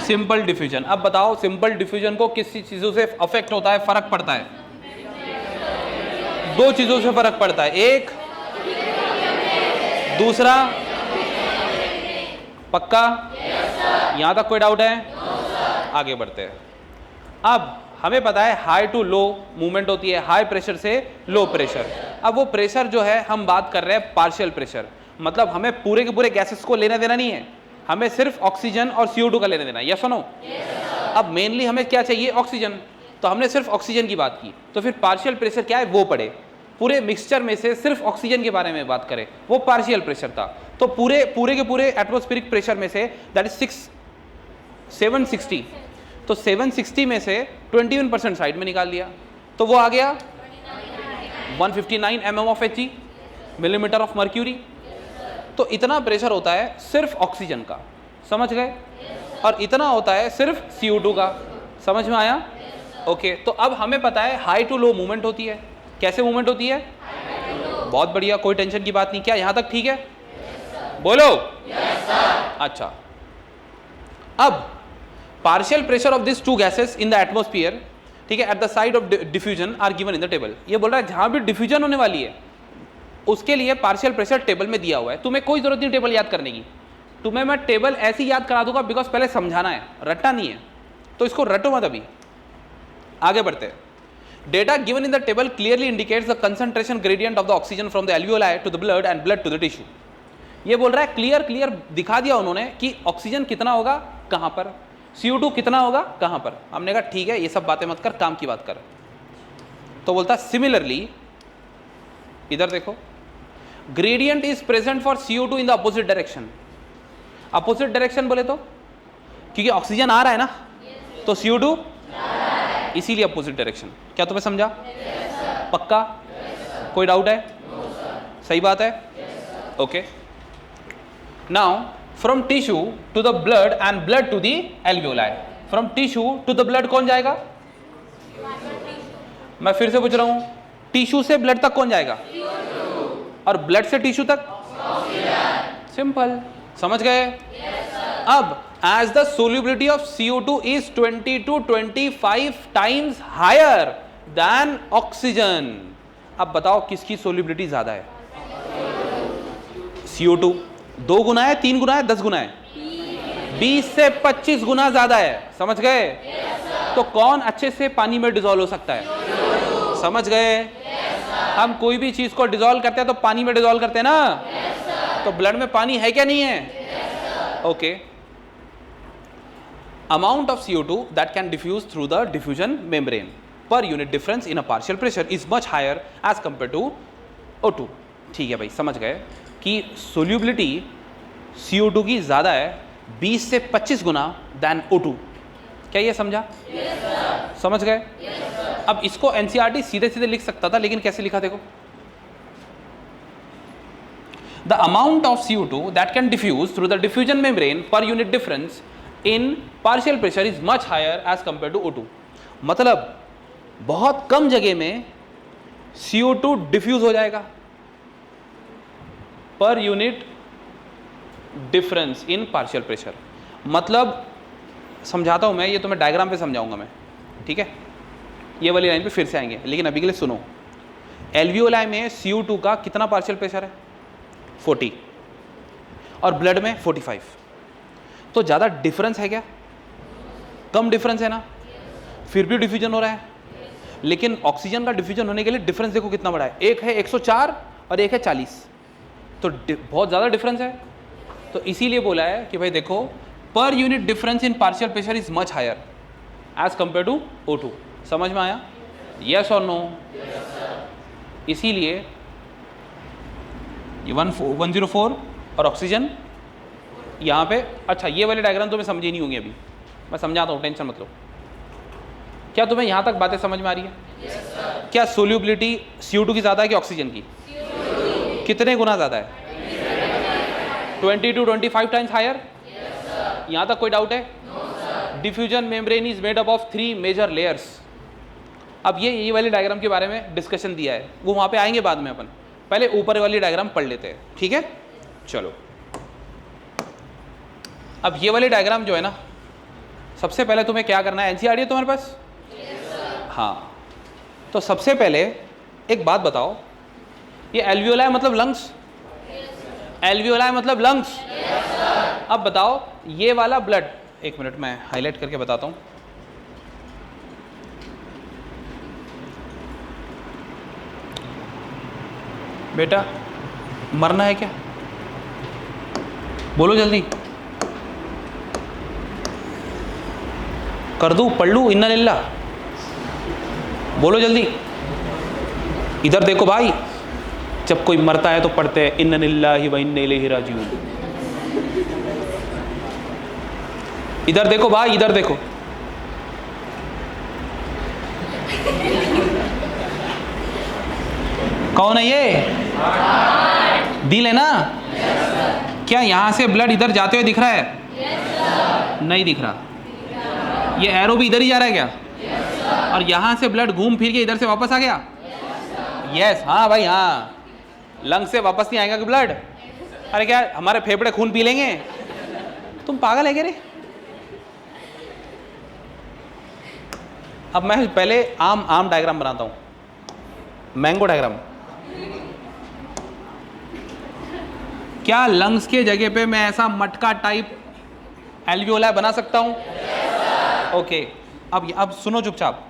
Simple diffusion. अब बताओ simple diffusion को किस चीजों से अफेक्ट होता है, फर्क पड़ता है? दो चीजों से फर्क पड़ता है, एक दूसरा, पक्का? यहां तक कोई डाउट है? आगे बढ़ते हैं। अब हमें पता है हाई टू लो मूवमेंट होती है, हाई प्रेशर से लो प्रेशर। अब वो प्रेशर जो है हम बात कर रहे हैं पार्शियल प्रेशर, मतलब हमें पूरे के पूरे गैसेस को लेना देना नहीं है, हमें सिर्फ ऑक्सीजन और CO2 का लेना देना है। यस और नो? अब मेनली हमें क्या चाहिए? ऑक्सीजन। तो हमने सिर्फ ऑक्सीजन की बात की, तो फिर पार्शियल प्रेशर क्या है वो पढ़े। पूरे मिक्सचर में से सिर्फ ऑक्सीजन के बारे में बात करें, वो पार्शियल प्रेशर था। तो पूरे के पूरे एटमॉस्फेरिक प्रेशर में से दैट इज 760, तो 760 में से 21% साइड में निकाल दिया, तो वो आ गया 159 mm of Hg, millimetre of mercury. तो इतना प्रेशर होता है सिर्फ ऑक्सीजन का, समझ गए? और इतना होता है सिर्फ CO2 का, समझ में आया? ओके, तो अब हमें पता है हाई टू लो मूवमेंट होती है। कैसे मूवमेंट होती है? बहुत बढ़िया, कोई टेंशन की बात नहीं। क्या यहां तक ठीक है? बोलो। अच्छा, अब partial pressure of this two gases in the atmosphere, ठीक है, at the side of diffusion are given in the table. ये बोल रहा है जहां भी डिफ्यूजन होने वाली है उसके लिए पार्शियल प्रेशर टेबल में दिया हुआ है। तुम्हें कोई जरूरत नहीं टेबल याद करने की, तुम्हें मैं टेबल ऐसे ही याद करा दूंगा बिकॉज पहले समझाना है, रटना नहीं है, तो इसको रटो मत अभी। आगे बढ़ते हैं। Data given in the table clearly indicates the concentration gradient of the oxygen from the alveoli to the blood and blood to the tissue. ये बोल रहा है क्लियर दिखा दिया उन्होंने कि ऑक्सीजन कितना होगा कहां पर, CO2 कितना होगा कहां पर। हमने कहा ठीक है, ये सब बातें मत कर, काम की बात कर। तो बोलता सिमिलरली, इधर देखो, gradient is present for CO2 in the opposite direction. Opposite direction बोले तो क्योंकि ऑक्सीजन आ रहा है ना, तो CO2 इसीलिए अपोजिट डायरेक्शन। क्या तुम्हें समझा? पक्का? कोई डाउट है? सही बात है? Okay. Now from tissue to the blood and blood to the alveoli. From tissue to the blood कौन जाएगा? मैं फिर से पूछ रहा हूं, टिश्यू से ब्लड तक कौन जाएगा? और ब्लड से टिश्यू तक? सिंपल, समझ गए? अब as the solubility of CO2 is 20 to 25 times higher than oxygen, अब बताओ किसकी solubility ज्यादा है? CO2 2 गुना है, 3 गुना है, 10 गुना है? 20 से 25 गुना ज्यादा है, समझ गए? तो कौन अच्छे से पानी में डिजोल्व हो सकता है? समझ गए? हम कोई भी चीज को डिजोल्व करते हैं तो पानी में डिजोल्व करते हैं ना, तो ब्लड में पानी है क्या नहीं है? Okay. Amount of CO2 that can diffuse through the diffusion membrane per unit difference in a partial pressure is much higher as compared to O2। ठीक है भाई, समझ गए कि solubility CO2 की ज़्यादा है 20 से 25 गुना than O2। क्या ये समझा? समझ गए? अब इसको NCERT सीधे सीधे लिख सकता था, लेकिन कैसे लिखा देखो। The amount of CO2 that can diffuse through the diffusion membrane per unit difference in partial pressure is much higher as compared to O2। मतलब बहुत कम जगह में CO2 डिफ्यूज हो जाएगा पर unit difference in partial pressure. मतलब समझाता हूं मैं, ये तो मैं डायग्राम पे समझाऊंगा मैं, ठीक है? ये वाली लाइन पे फिर से आएंगे, लेकिन अभी के लिए सुनो। एल्वियोलाई में CO2 का कितना पार्शियल प्रेशर है? 40, और ब्लड में 45। तो ज़्यादा डिफरेंस है क्या? कम डिफरेंस है ना, फिर भी डिफ्यूजन हो रहा है। लेकिन ऑक्सीजन का डिफ्यूजन होने के लिए डिफरेंस देखो कितना बड़ा है, एक है 104 और एक है 40, तो बहुत ज़्यादा डिफरेंस है। तो इसीलिए बोला है कि भाई देखो, per unit difference in partial pressure is much higher as compare to O2। समझ में आया? यस और नो? इसीलिए 104 और ऑक्सीजन यहाँ पे। अच्छा, ये वाले डायग्राम तुम्हें समझी नहीं होंगी, अभी मैं समझाता हूँ, टेंशन मत लो। क्या तुम्हें यहाँ तक बातें समझ में आ रही है? yes, क्या सोल्यूबिलिटी CO2 की ज़्यादा है कि ऑक्सीजन की? कितने गुना ज़्यादा है? 20 to 25 टाइम्स हायर। यहाँ तक कोई डाउट है? Diffusion membrane is made up of 3 major layers. अब ये वाले डायग्राम के बारे में डिस्कशन दिया है, वो वहाँ पे आएंगे बाद में, अपन पहले ऊपर वाली डायग्राम पढ़ लेते हैं, ठीक है? चलो, अब ये वाली डायग्राम जो है ना, सबसे पहले तुम्हें क्या करना है, एनसीईआरटी है तुम्हारे पास? हाँ, तो सबसे पहले एक बात बताओ, ये एल्वियोलाई मतलब लंग्स, एल्वियोलाई मतलब लंग्स। अब बताओ ये वाला ब्लड, एक मिनट मैं हाईलाइट करके बताता हूं। बेटा मरना है क्या? बोलो जल्दी, कर दूं, पढ़ लूं इन्ना लिल्ला? बोलो जल्दी। इधर देखो भाई, जब कोई मरता है तो पढ़ते हैं इन्ना लिल्लाहि व इन्ना इलैहि राजिऊन। इधर देखो भाई, इधर देखो। कौन है ये? दिल है ना? क्या यहां से ब्लड इधर जाते हुए दिख रहा है? नहीं दिख रहा। ये एरो भी इधर ही जा रहा है क्या? और यहां से ब्लड घूम फिर के इधर से वापस आ गया? यस। हाँ भाई हाँ, लंग से वापस नहीं आएगा कि ब्लड? अरे क्या हमारे फेफड़े खून पी लेंगे? तुम पागल है क्या रे? अब मैं पहले आम डायग्राम बनाता हूं, मैंगो डायग्राम। क्या लंग्स के जगह पे मैं ऐसा मटका टाइप एल्वियोलाई बना सकता हूं? ओके, अब सुनो चुपचाप।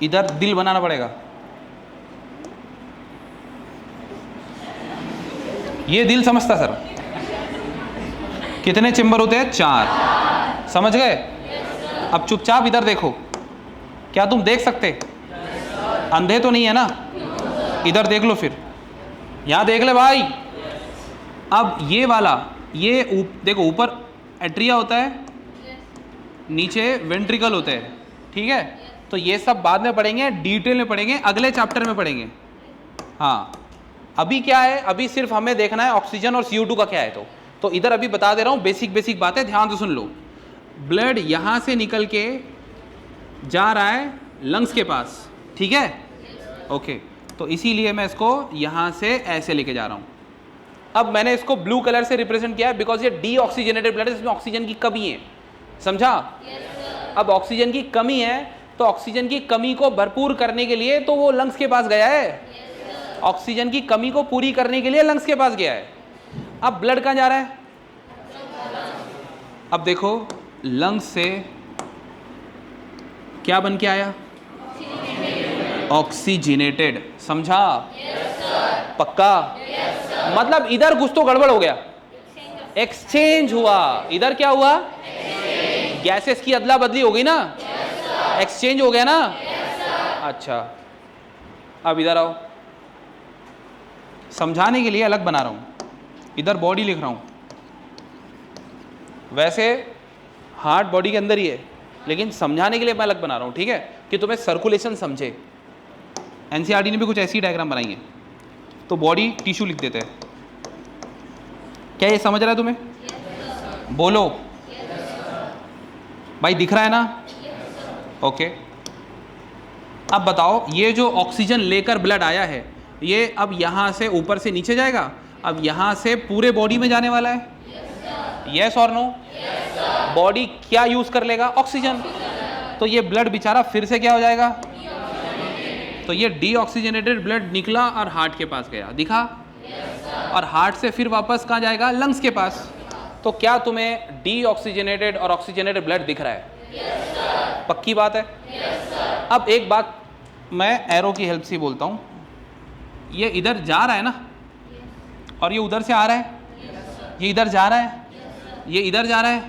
इधर दिल बनाना पड़ेगा। ये दिल समझता सर? कितने चेंबर होते हैं? 4। समझ गए? अब चुपचाप इधर देखो। क्या तुम देख सकते? अंधे तो नहीं है ना? इधर देख लो, फिर यहां देख ले भाई। अब ये वाला, ये देखो, ऊपर एट्रिया होता है, नीचे वेंट्रिकल होते हैं, ठीक है? तो ये सब बाद में पढ़ेंगे, डिटेल में पढ़ेंगे, अगले चैप्टर में पढ़ेंगे। हाँ, अभी क्या है, अभी सिर्फ हमें देखना है ऑक्सीजन और CO2 का क्या है। तो इधर अभी बता दे रहा हूं, बेसिक बातें ध्यान से सुन लो। ब्लड यहां से निकल के जा रहा है लंग्स के पास, ठीक है? ओके, तो इसीलिए मैं इसको यहां से ऐसे लेके जा रहा हूं। अब मैंने इसको ब्लू कलर से रिप्रेजेंट किया है बिकॉज ये डीऑक्सीजनेटेड ब्लड है, इसमें ऑक्सीजन की कमी है। समझा? अब ऑक्सीजन की कमी है, तो ऑक्सीजन की कमी को भरपूर करने के लिए तो वो लंग्स के पास गया है। ऑक्सीजन की कमी को पूरी करने के लिए लंग्स के पास गया है। अब ब्लड कहां जा रहा है? अब देखो, लंग्स से क्या बन के आया? ऑक्सीजनेटेड। समझा? पक्का? मतलब इधर कुछ तो गड़बड़ हो गया, एक्सचेंज हुआ। इधर क्या हुआ? गैसेस की अदला बदली हो गई ना, एक्सचेंज हो गया ना। अच्छा, अब इधर आओ, समझाने के लिए अलग बना रहा हूं। इधर बॉडी लिख रहा हूं, वैसे हार्ट बॉडी के अंदर ही है, लेकिन समझाने के लिए मैं अलग बना रहा हूं, ठीक है? कि तुम्हें सर्कुलेशन समझे। एनसीईआरटी ने भी कुछ ऐसी डायग्राम बनाई है। तो बॉडी टिश्यू लिख देते हैं। क्या ये समझ रहा है तुम्हें? बोलो भाई, दिख रहा है ना? ओके, अब बताओ, ये जो ऑक्सीजन लेकर ब्लड आया है, ये अब यहां से ऊपर से नीचे जाएगा, अब यहां से पूरे बॉडी में जाने वाला है। यस और नो? बॉडी क्या यूज कर लेगा? ऑक्सीजन। तो ये ब्लड बेचारा फिर से क्या हो जाएगा? तो ये डीऑक्सीजनेटेड ब्लड निकला और हार्ट के पास गया, दिखा? और हार्ट से फिर वापस कहाँ जाएगा? लंग्स के पास। तो क्या तुम्हें डीऑक्सीजनेटेड और ऑक्सीजनेटेड ब्लड दिख रहा है? पक्की बात है? अब एक बात मैं एरो की हेल्प से बोलता हूँ, ये इधर जा रहा है ना, और ये उधर से आ रहा है, ये इधर जा रहा है, ये इधर जा रहा है,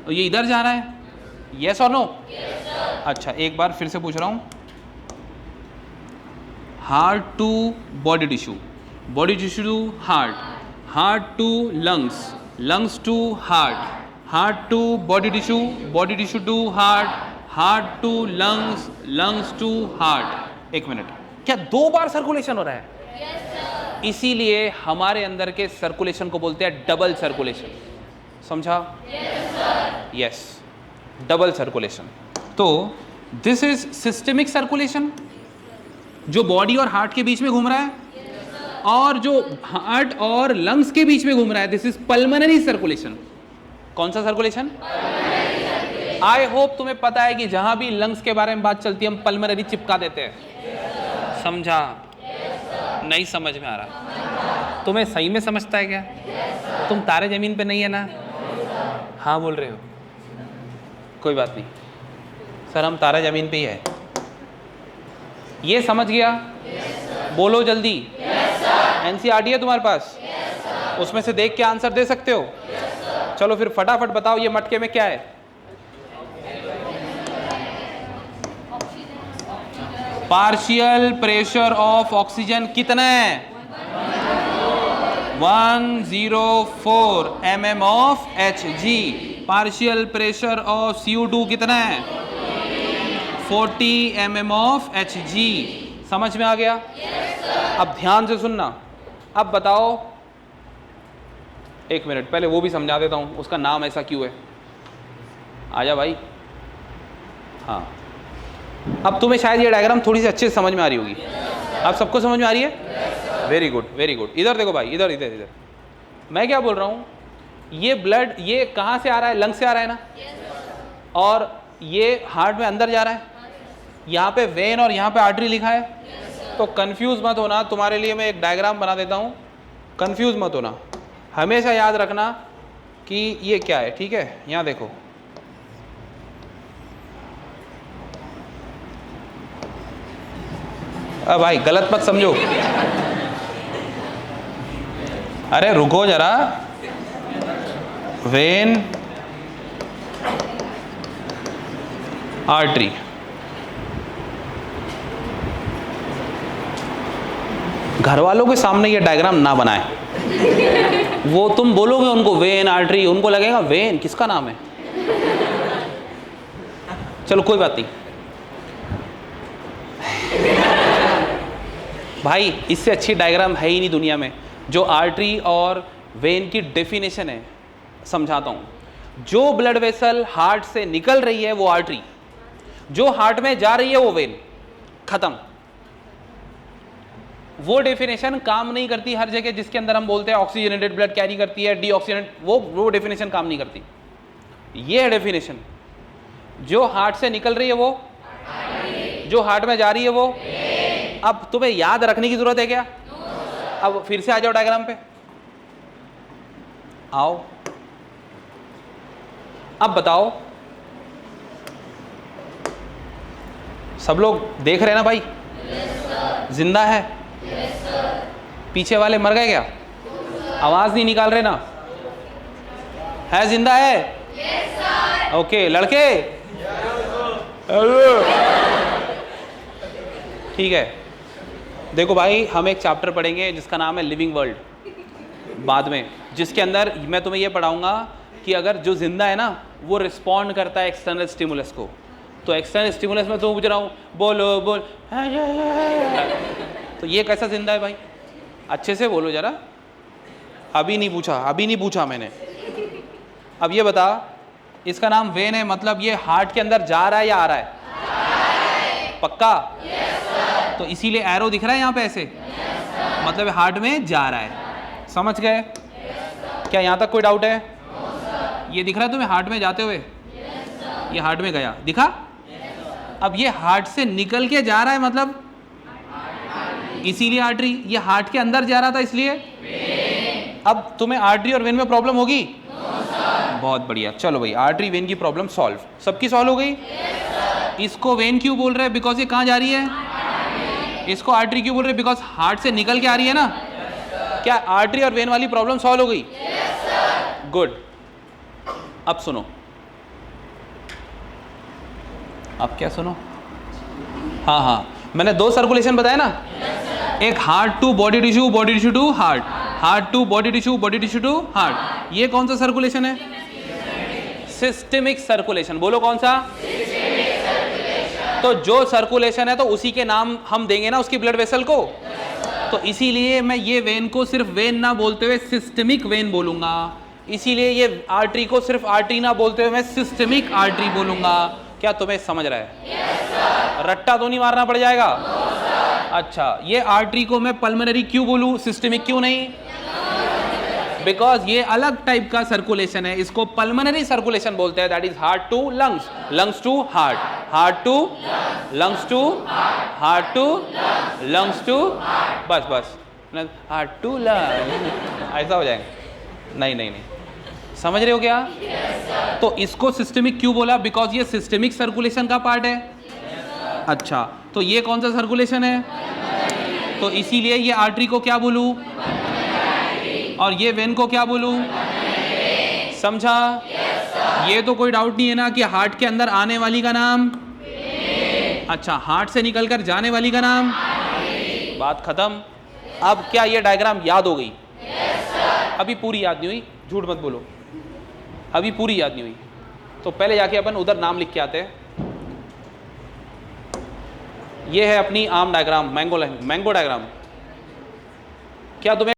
और ये इधर जा रहा है। यस और नो? अच्छा, एक बार फिर से पूछ रहा हूँ। Heart to body tissue, body tissue to heart, heart to lungs, lungs to heart, heart to body tissue, body tissue to heart, heart to lungs, lungs to heart. एक मिनट, क्या 2 बार सर्कुलेशन हो रहा है? yes, इसीलिए हमारे अंदर के circulation को बोलते हैं डबल सर्कुलेशन। समझा? Yes, double circulation. तो दिस इज सिस्टमिक सर्कुलेशन, जो बॉडी और हार्ट के बीच में घूम रहा है, और जो हार्ट और लंग्स के बीच में घूम रहा है, दिस इज पल्मोनरी सर्कुलेशन। कौन सा सर्कुलेशन? आई होप तुम्हें पता है कि जहां भी लंग्स के बारे में बात चलती है हम पल्मोनरी चिपका देते हैं। समझा? नहीं समझ में आ रहा? तुम्हें सही में समझता है क्या? तुम तारे जमीन पे नहीं है ना? हाँ बोल रहे हो, कोई बात नहीं सर, हम तारा जमीन पे ही है। ये समझ गया? बोलो जल्दी। एनसीईआरटी है तुम्हारे पास? उसमें से देख के आंसर दे सकते हो? चलो फिर फटाफट बताओ ये मटके में क्या है? पार्शियल प्रेशर ऑफ ऑक्सीजन कितना है? 104 mm of Hg। Partial pressure of CO2 कितना है? 40 mm ऑफ Hg। समझ में आ गया? अब ध्यान से सुनना। अब बताओ, एक मिनट पहले वो भी समझा देता हूँ उसका नाम ऐसा क्यों है। आजा भाई। हाँ, अब तुम्हें शायद ये डायग्राम थोड़ी सी अच्छे से समझ में आ रही होगी। अब सबको समझ में आ रही है? Very good very good. इधर देखो भाई, इधर इधर इधर। मैं क्या बोल रहा हूँ, ये ब्लड ये कहाँ से आ रहा है? लंग से आ रहा है ना? और ये हार्ट में अंदर जा रहा है। यहाँ पे वेन और यहाँ पे आर्टरी लिखा है। तो कंफ्यूज मत होना, तुम्हारे लिए मैं एक डायग्राम बना देता हूँ, कंफ्यूज मत होना। हमेशा याद रखना कि ये क्या है, ठीक है? यहाँ देखो, भाई गलत मत समझो। अरे रुको जरा। वेन, आर्टरी, घर वालों के सामने ये डायग्राम ना बनाए। वो तुम बोलोगे उनको वेन आर्टरी, उनको लगेगा वेन किसका नाम है। चलो कोई बात नहीं भाई, इससे अच्छी डायग्राम है ही नहीं दुनिया में। जो आर्टरी और वेन की डेफिनेशन है समझाता हूं। जो ब्लड वेसल हार्ट से निकल रही है वो आर्टरी, जो हार्ट में जा रही है वो वेन। खत्म। वो डेफिनेशन काम नहीं करती हर जगह जिसके अंदर हम बोलते हैं ऑक्सीजनेटेड ब्लड कैरी करती है, डीऑक्सीजनेट, वो डेफिनेशन काम नहीं करती। ये है डेफिनेशन। जो हार्ट से निकल रही है वो, जो हार्ट में जा रही है वो। अब तुम्हें याद रखने की जरूरत है क्या? अब फिर से आ जाओ डायग्राम पे, आओ। अब बताओ, सब लोग देख रहे हैं ना भाई? जिंदा है? पीछे वाले मर गए क्या? आवाज नहीं निकाल रहे ना? है जिंदा है? ओके लड़के, ठीक है। देखो भाई, हम एक चैप्टर पढ़ेंगे जिसका नाम है लिविंग वर्ल्ड बाद में, जिसके अंदर मैं तुम्हें ये पढ़ाऊंगा कि अगर जो जिंदा है ना वो रिस्पॉन्ड करता है एक्सटर्नल स्टिमुलस को। तो एक्सटर्नल स्टिमुलस में तो पूछ रहा हूँ, बोलो बोल, तो ये कैसा जिंदा है भाई? अच्छे से बोलो जरा। अभी नहीं पूछा मैंने। अब ये बता, इसका नाम वेन है, मतलब ये हार्ट के अंदर जा रहा है या आ रहा है? पक्का? तो इसीलिए एरो दिख रहा है यहाँ पे ऐसे, मतलब हार्ट में जा रहा है। समझ गए? क्या यहाँ तक कोई डाउट है? ये दिख रहा है तुम्हें हार्ट में जाते हुए? ये हार्ट में गया, दिखा? अब ये हार्ट से निकल के जा रहा है, मतलब इसीलिए आर्टरी। ये हार्ट के अंदर जा रहा था इसलिए। अब तुम्हें आर्टरी और वेन में प्रॉब्लम होगी? बहुत बढ़िया। चलो भाई, आर्टरी वेन की प्रॉब्लम सॉल्व, सबकी सॉल्व हो गई। इसको वेन क्यों बोल रहे हैं? बिकॉज ये कहाँ जा रही है। इसको आर्टरी क्यों बोल रहे हैं? बिकॉज हार्ट से निकल के आ रही है ना। क्या आर्टरी और वेन वाली प्रॉब्लम सॉल्व हो गई? गुड। अब सुनो, अब क्या सुनो? हाँ, मैंने 2 सर्कुलेशन बताया ना। एक heart to body tissue to heart, heart to body tissue to heart. ये कौन सा सर्कुलेशन है? Systemic circulation. बोलो कौन सा? तो जो सर्कुलेशन है तो उसी के नाम हम देंगे ना उसकी ब्लड वेसल को। तो इसीलिए मैं ये वेन को सिर्फ वेन ना बोलते हुए सिस्टेमिक वेन बोलूंगा। इसीलिए ये आर्टरी को सिर्फ आर्टरी ना बोलते हुए मैं सिस्टेमिक आर्टरी बोलूंगा। क्या तुम्हें समझ रहा है? रट्टा तो नहीं मारना पड़ जाएगा? अच्छा, ये आर्टरी को मैं पल्मोनरी क्यों बोलूं, सिस्टेमिक क्यों नहीं? बिकॉज ये अलग टाइप का सर्कुलेशन है, इसको पल्मोनरी सर्कुलेशन बोलते हैं, that is heart to lungs, lungs to heart, heart to lungs to heart to lungs to, बस बस हार्ट टू लंग्स ऐसा हो जाएगा। नहीं नहीं नहीं, समझ रहे हो क्या? तो इसको सिस्टेमिक क्यों बोला? बिकॉज ये सिस्टेमिक सर्कुलेशन का पार्ट है। अच्छा, तो ये कौन सा सर्कुलेशन है? तो इसीलिए ये आर्टरी को क्या बोलूं और ये वेन को क्या बोलूं? समझा? ये तो कोई डाउट नहीं है ना कि हार्ट के अंदर आने वाली का नाम, अच्छा हार्ट से निकलकर जाने वाली का नाम, बात खत्म। अब क्या ये डायग्राम याद हो गई? अभी पूरी याद नहीं हुई, झूठ मत बोलो, अभी पूरी याद नहीं हुई। तो पहले जाके अपन उधर नाम लिख के आते हैं। ये है अपनी आम डायग्राम, मैंगो डायग्राम। क्या तुम्हें